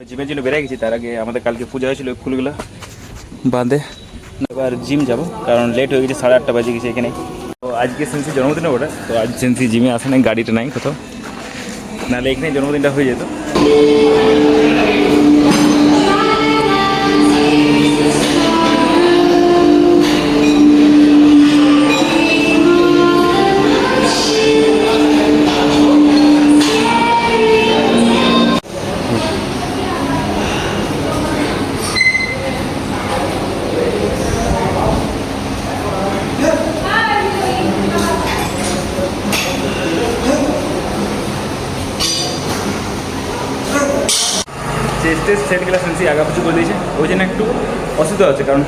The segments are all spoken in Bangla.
জিমের জন্য বেরিয়ে গেছি, তার আগে আমাদের কালকে পূজা হয়েছিল, ওই ফুলগুলো বাঁধে এবার জিম যাব, কারণ লেট হয়ে গেছে, 8:30 বাজে গেছে এখানে। তো আজকে সেন্সি জন্মদিন ওটা, তো আজ সেন্সি জিমে আসে নাই, গাড়িটা নাই কোথাও, নাহলে এখানে জন্মদিনটা হয়ে যেত। চেস্টের সেটগুলো সেন্সি আগা পিছু করে দিয়েছে, ওই জন্য একটু অসুবিধা হচ্ছে, কারণ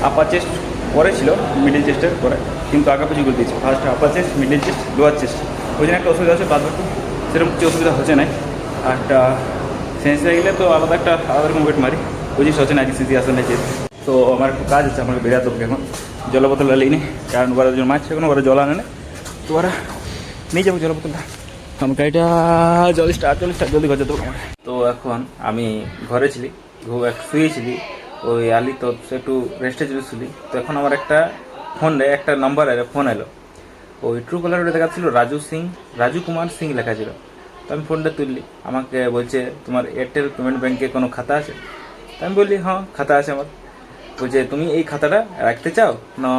আপার চেস্ট পরে ছিল মিডিল চেস্টের পরে, কিন্তু আগা পিছু করে দিয়েছে, ফার্স্ট আপার chest, middle chest, lower chest, ওই জন্য একটা অসুবিধা হচ্ছে। বাদ বাকি সেরকম কিছু অসুবিধা হচ্ছে না। আর একটা সেন্সি গেলে তো আলাদা রকম ওয়েট মারি, ওই জিনিস হচ্ছে না, আজকে সেন্সি আসে না। তো আমার একটু কাজ আছে, আমাকে বেরোতে হবে এখন, জল বোতল নিই নি, কারণ ওরা যখন মাছ এখন ওরা জল আনে না, তো ওরা নিয়ে যাবো জল বোতলটা। আমার গাড়িটা চল্লিশ জলদি ঘর যেতে হবে। তো এখন আমি ঘরে ছিলি, শুয়েছিলি, ওই আলি তো একটু রেস্টে শুলি। তো এখন আমার একটা একটা নাম্বার ফোন এলো, ওই ট্রু কলারে দেখাচ্ছিল রাজু কুমার সিং লেখা ছিল। তো আমি ফোনটা তুললি, আমাকে বলছে তোমার এয়ারটেল পেমেন্ট ব্যাঙ্কে কোনো খাতা আছে? তো আমি বললি হ্যাঁ খাতা আছে আমার। বলছে তুমি এই খাতাটা রাখতে চাও না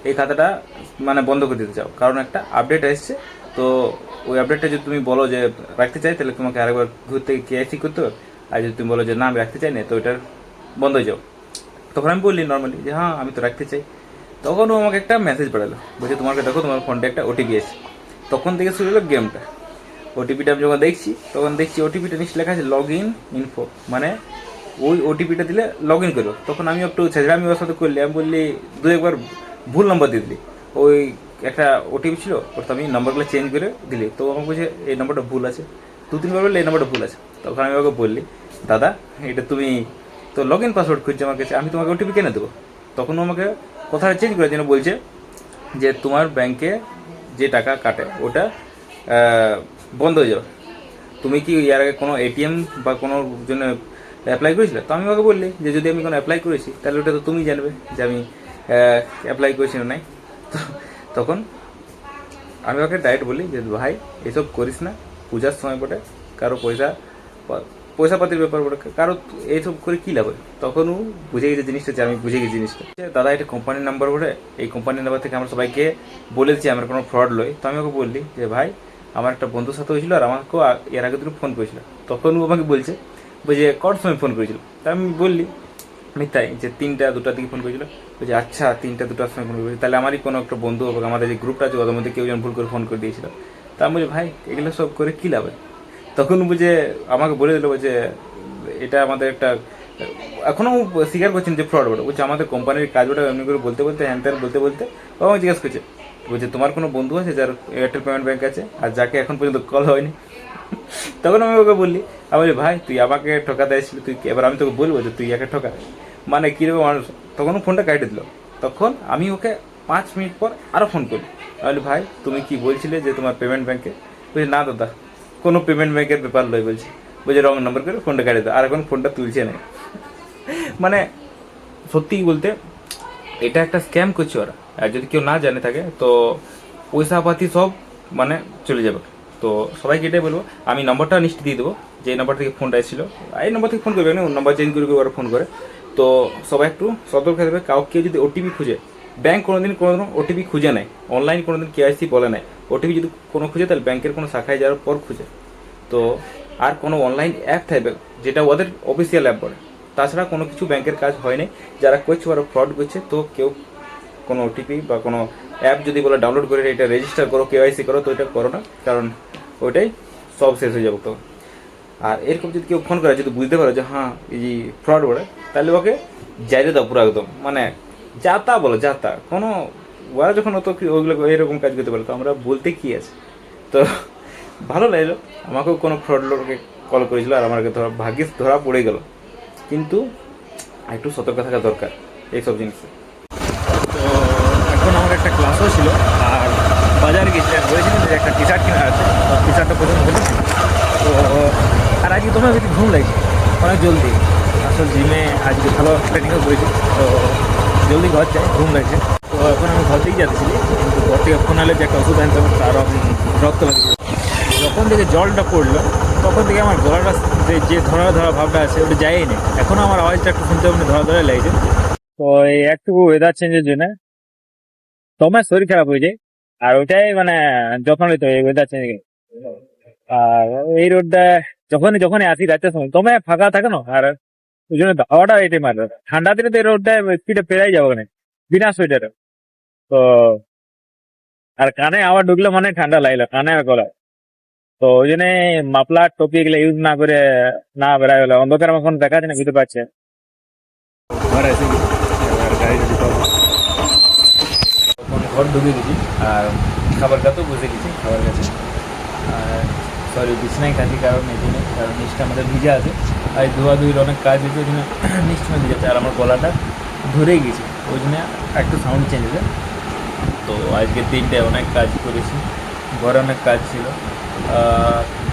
এই খাতাটা মানে বন্ধ করে দিতে চাও, কারণ একটা আপডেট এসছে, তো ওই আপডেটটা যদি তুমি বলো যে রাখতে চাই, তাহলে তোমাকে আরেকবার ঘুরতে কেআইসি করতে হবে, আর যদি তুমি বলো যে না আমি রাখতে চাই না, তো ওইটার বন্ধ হয়ে যাও। তখন আমি বললি নর্মালি যে হ্যাঁ আমি তো রাখতে চাই। তখন ও আমাকে একটা মেসেজ পাঠালো, বলছে তোমাকে দেখো তোমার ফোনটা একটা ওটিপি এসেছে। তখন থেকে শুরু হলো গেমটা। ওটিপিটা আমি যখন দেখছি, তখন দেখছি ওটিপিটা নিশ্চয় লেখা আছে লগ ইন ইনফো, মানে ওই ওটিপিটা দিলে লগ ইন করো। তখন আমি একটু আমি ওর সাথে করলি, আমি বললি একবার ভুল নাম্বার দিয়ে দিলি, ওই একটা ওটিপি ছিল, ওটা আমি নাম্বারগুলো চেঞ্জ করে দিলি। তো আমাকে বলছে এই নাম্বারটা ভুল আছে, 2-3 বার বললে এই নাম্বারটা ভুল আছে। তখন আমি ওকে বললি দাদা এটা তুমি তো লগ ইন পাসওয়ার্ড খুঁজছে আমার কাছে, আমি তোমাকে ওটিপি কেন দেবো? তখন আমাকে কথাটা চেঞ্জ করার জন্য বলছে যে তোমার ব্যাংকে যে টাকা কাটে ওটা বন্ধ হয়ে যাবে, তুমি কি এর আগে কোনো এটিএম বা কোনো জন্য অ্যাপ্লাই করেছিলে? তো আমি ওকে বললি যে যদি আমি কোনো অ্যাপ্লাই করেছি তাহলে ওটা তো তুমি জানবে যে আমি অ্যাপ্লাই করেছি না নাই। তো তখন আমি ওকে ডাইরেক্ট বলি যে ভাই এসব করিস না, পূজার সময় বটে, কারো পয়সা পাতির ব্যাপার বটে, কারো এইসব করে কী লাভ? তখন ও বুঝে গেছে জিনিসটা, যে আমি বুঝে গেছি জিনিসটা, দাদা এটা কোম্পানির নাম্বার বটে, এই কোম্পানির নাম্বার থেকে আমরা সবাইকে বলেছি আমার কোনো ফ্রড লয়। তো আমি ওকে বললি যে ভাই আমার একটা বন্ধুর সাথে হয়েছিল, আর আমাকেও এর আগে দুটো ফোন করেছিল। তখন ও আমাকে বলছে কত সময় ফোন করেছিল? তা আমি বললি মিথ্যাই যে 3টা-2টার দিকে ফোন করেছিল। বলছে আচ্ছা 3টা-2টার সময় ফোন করেছিল, তাহলে আমারই কোনো একটা বন্ধু হবে, আমাদের যে গ্রুপটা আছে ওদের মধ্যে কেউ যেন ভুল করে ফোন করে দিয়েছিল। তা আমি বলি ভাই এগুলো সব করে কী লাভ? তখন বুঝে আমাকে বলে দিল যে এটা আমাদের একটা, এখনও স্বীকার করছেন যে ফ্রড ওটা, বলছে আমাদের কোম্পানির কাজ ওটা, এমনি করে বলতে হ্যান ত্যান বলতে ও আমাকে জিজ্ঞেস করছে, বলছে তোমার কোনো বন্ধু আছে যার এয়ারটেল পেমেন্ট ব্যাঙ্ক আছে আর যাকে এখন পর্যন্ত কল হয়নি? তখন আমি ওকে বললি, আমি বলি ভাই তুই আমাকে ঠকাতে আসছিলি, তুই এবার আমি তোকে বলবো যে তুই একে ঠকা, মানে কীরকম মানুষ। তখন ফোনটা কেটে দিল। তখন আমি ওকে 5 মিনিট পর আরও ফোন করি, আমি বলি ভাই তুমি কি বলছিলে যে তোমার পেমেন্ট ব্যাঙ্কে? বলছি না দাদা কোনো পেমেন্ট ব্যাঙ্কের ব্যাপার নয়, বলছে রং নাম্বার করে ফোনটা কেটে দাও, আর এখন ফোনটা তুলছে না। মানে সত্যিই বলতে এটা একটা স্ক্যাম করছে ওরা, আর যদি কেউ না জানে থাকে তো পয়সাপাতি সব মানে চলে যাবে। তো সবাইকে এটাই বলবো, আমি নম্বরটা নিশ্চিত দিয়ে দেবো যে নাম্বার থেকে ফোনটা এসেছিলো, এই নাম্বার থেকে ফোন করবে না, নাম্বার চেঞ্জ করে ওরা ফোন করে। তো সবাই একটু সতর্ক থাকবে, কেউ যদি ওটিপি খুঁজে, ব্যাঙ্ক কোনো ওটিপি খুঁজে নেয়, অনলাইন কোনোদিন কেআইসি বলে নেয়, ওটিপি যদি কোনো খুঁজে তাহলে ব্যাংকের কোনো শাখায় যাওয়ার পর খুঁজে। তো আর কোনো অনলাইন অ্যাপ থাকবে যেটা ওদের অফিসিয়াল অ্যাপ বলে, তাছাড়া কোনো কিছু ব্যাংকের কাজ হয় নাই, যারা করছে ওরা ফ্রড করছে। তো কেউ কোনো ওটিপি বা কোনো অ্যাপ যদি বলে ডাউনলোড করে এটা রেজিস্টার করো, কেওয়াইসি করো, তো এটা করো না, কারণ ওইটাই সব শেষ হয়ে যাবে। তো আর এরকম যদি কেউ ফোন করে যদি বুঝতে পারো যে হ্যাঁ এই ফ্রড বলে, তাহলে ওকে যাইতে দাও পুরো একদম, মানে যা তা বলো, যা তা কোনো, ওরা যখন অত ওইগুলো এরকম কাজ করতে পারে তো আমরা বলতে কী আছে। তো ভালো লাগলো, আমাকেও কোনো ফ্রড লোককে কল করেছিল আর আমাকে ভাগ্যিস ধরা পড়ে গেল, কিন্তু একটু সতর্ক থাকা দরকার এইসব জিনিসে। তো এখন আমার একটা ক্লাসও ছিল, আর বাজারে গেছিলাম, বলেছিলাম যে একটা টি শার্ট কেনা আছে, টি শার্টটা পছন্দ হলো। তো আর আজকে তোমার বেশি ঘুম লাগছে, অনেক জলদি। আসলে জিমে আজকে ভালো ট্রেনিংও করেছি, তো জলদি ঘর যাই, ঘুম লাগছে। তো এখন আমি ঘর থেকেই যাচ্ছিলি, কিন্তু ঘর থেকে ফোন এলে যে একটা ওষুধ আনতে হবে, তারও আমি রক্ত লাগিয়ে। যখন থেকে জলটা পড়লো তখন থেকে আমার গলাটা যে ধরা ধরা ভাবটা আছে ওটা যায়ই নেই, এখনও আমার আওয়াজটা একটু শুনতে মানে ধরা ধরা লাগছে। তো এই একটু ওয়েদার চেঞ্জের জন্য তোমার শরীর খারাপ হয়ে যায়, আর ওইটাই মানে যত্ন নিতে হবে এই ওয়েদার চেঞ্জ। আর এই রোডটা যখনই যখনই আসি রাতের সময় তোমার ফাঁকা থাকে না, আর ওই জন্য হাওয়াটা এটাই মারে। ঠান্ডা দিনে তো এই রোডটা স্পিডে পেরাই যাবো না বিনা সোয়েটারে। তো আর কানে আবার ঢুকলে মানে ঠান্ডা লাগলো কানে আর গলায়। তো ওই জন্য মাফলার টুপি এগুলো ইউজ না করে না বেড়াই গেলো, অন্ধকার এখন দেখা যায় না, বুঝতে পারছে। ঘরে এসে গেছি, এবার গাড়ি যদি পাবো। তখন ঘর ঢুকে গেছি আর খাবার খাতেও বসে গেছি খাবার কাছে। আর সরি বিছনায় কাছি, কারণ এই জন্য কারণ নিচটা আমাদের ভিজে আছে, আর ধোয়া ধুয়ের অনেক কাজ হয়েছে, ওই জন্য নিচটা ভিজে যাচ্ছে, আর আমার গলাটা ধরেই গেছে, ওই জন্য একটু সাউন্ড চেঞ্জ হয়েছে। তো আজকের দিনটায় অনেক কাজ করেছি, ঘরে অনেক কাজ ছিল,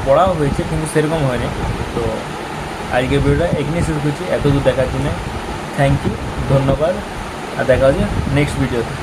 পড়াও হয়েছে কিন্তু সেরকম হয়নি। তো আজকের ভিডিওটা এখানে শেষ করছি, এত দূর দেখার জন্য থ্যাংক ইউ, ধন্যবাদ, আর দেখা হচ্ছে নেক্সট ভিডিওতে।